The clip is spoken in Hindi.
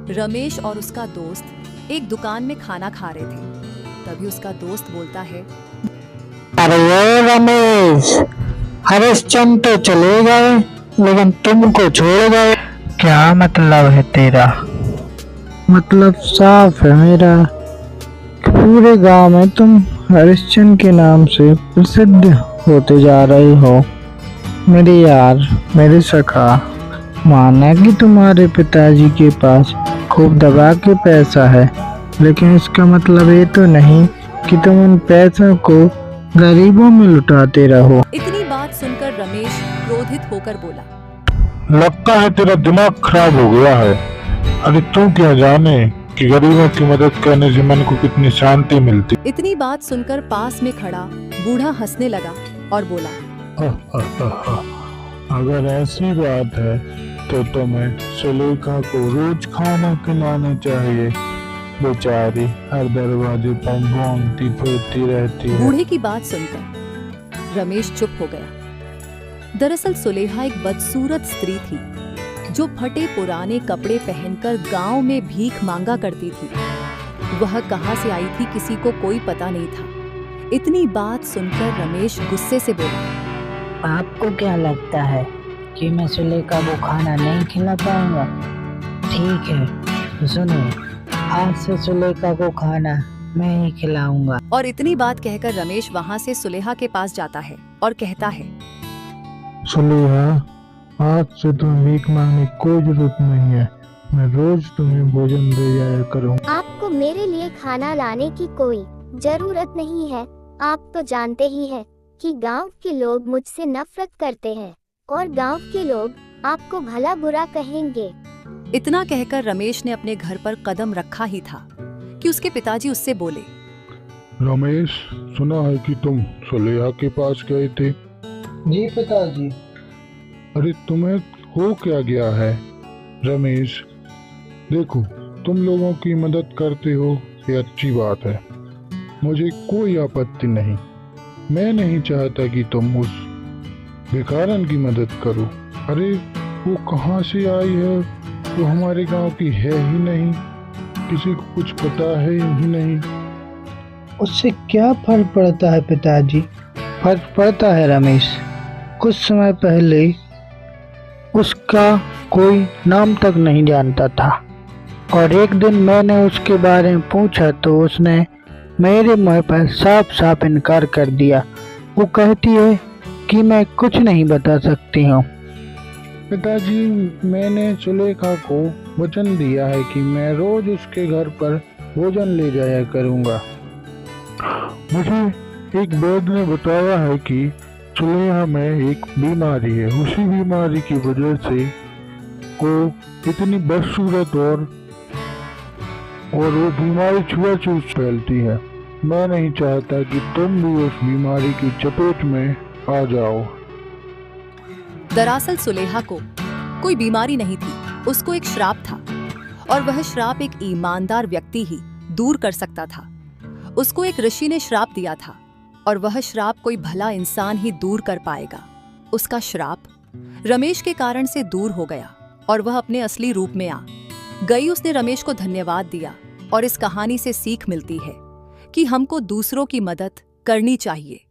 रमेश और उसका दोस्त एक दुकान में खाना खा रहे थे। तभी उसका दोस्त बोलता है, अरे ये रमेश, हरिश्चंद्र तो चले गए लेकिन तुमको छोड़ गए। क्या मतलब है तेरा? मतलब साफ है मेरा, पूरे गांव में तुम हरिश्चंद्र के नाम से प्रसिद्ध होते जा रहे हो। मेरे यार, मेरे सखा, माना कि तुम्हारे पिताजी के पास खूब दबा के पैसा है, लेकिन इसका मतलब ये तो नहीं कि तुम उन पैसों को गरीबों में लुटाते रहो। इतनी बात सुनकर रमेश क्रोधित होकर बोला, लगता है तेरा दिमाग खराब हो गया है। अरे तू क्या जाने कि गरीबों की मदद करने से मन को कितनी शांति मिलती। इतनी बात सुनकर पास में खड़ा बूढ़ा हंसने लगा और बोला, अगर ऐसी बात है तो तुम्हें सुलेखा को रोज खाना खिलाना चाहिए। बेचारी हर दरवाजे पर घूमती फिरती रहती है। बूढ़े की बात सुनकर रमेश चुप हो गया। दरअसल सुलेखा एक बदसूरत स्त्री थी जो फटे पुराने कपड़े पहनकर गांव में भीख मांगा करती थी। वह कहां से आई थी किसी को कोई पता नहीं था। इतनी बात सुनकर रमेश गुस्से से बोला, आपको क्या लगता है कि मैं सुलेखा को खाना नहीं खिला पाऊंगा? ठीक है, तो सुनो, आज से सुलेखा को खाना मैं ही खिलाऊंगा। और इतनी बात कहकर रमेश वहां से सुलेखा के पास जाता है और कहता है, सुलेखा, आज से तुम्हें भीख मांगने की कोई जरूरत नहीं है। मैं रोज तुम्हें भोजन दे जाया करूँ। आपको मेरे लिए खाना लाने की कोई जरूरत नहीं है। आप तो जानते ही हैं कि गांव के लोग मुझसे नफरत करते हैं और गांव के लोग आपको भला बुरा कहेंगे। इतना कहकर रमेश ने अपने घर पर कदम रखा ही था कि उसके पिताजी उससे बोले, रमेश, सुना है कि तुम सुलेखा के पास गए थे। जी पिताजी। अरे तुम्हें हो क्या गया है? रमेश, देखो, तुम लोगों की मदद करते हो, ये अच्छी बात है, मुझे कोई आपत्ति नहीं। मैं नहीं चाहता कि तुम उस भिखारन की मदद करो। अरे वो कहाँ से आई है? वो हमारे गांव की है ही नहीं, किसी को कुछ पता है ही नहीं। उससे क्या फर्क पड़ता है पिताजी? फर्क पड़ता है रमेश। कुछ समय पहले उसका कोई नाम तक नहीं जानता था और एक दिन मैंने उसके बारे में पूछा तो उसने मेरे मुंह पर साफ साफ इनकार कर दिया। वो कहती है कि मैं कुछ नहीं बता सकती हूँ। पिताजी, मैंने सुलेखा को वचन दिया है कि मैं रोज उसके घर पर भोजन ले जाया करूँगा। मुझे एक वैद्य ने बताया है कि सुलेखा में एक बीमारी है। उसी बीमारी की वजह से वो इतनी बदसूरत और वो बीमारी छुआछूत फैलती है। मैं नहीं चाहता कि तुम भी उस बीमारी की चपेट में आ जाओ। दरअसल सुलेखा को कोई बीमारी नहीं थी, उसको एक श्राप था और वह श्राप एक ईमानदार व्यक्ति ही दूर कर सकता था। उसको एक ऋषि ने श्राप दिया था और वह श्राप कोई भला इंसान ही दूर कर पाएगा। उसका श्राप रमेश के कारण से दूर हो गया और वह अपने असली रूप में आ गई। उसने रमेश को धन्यवाद दिया और इस कहानी से सीख मिलती है कि हमको दूसरों की मदद करनी चाहिए।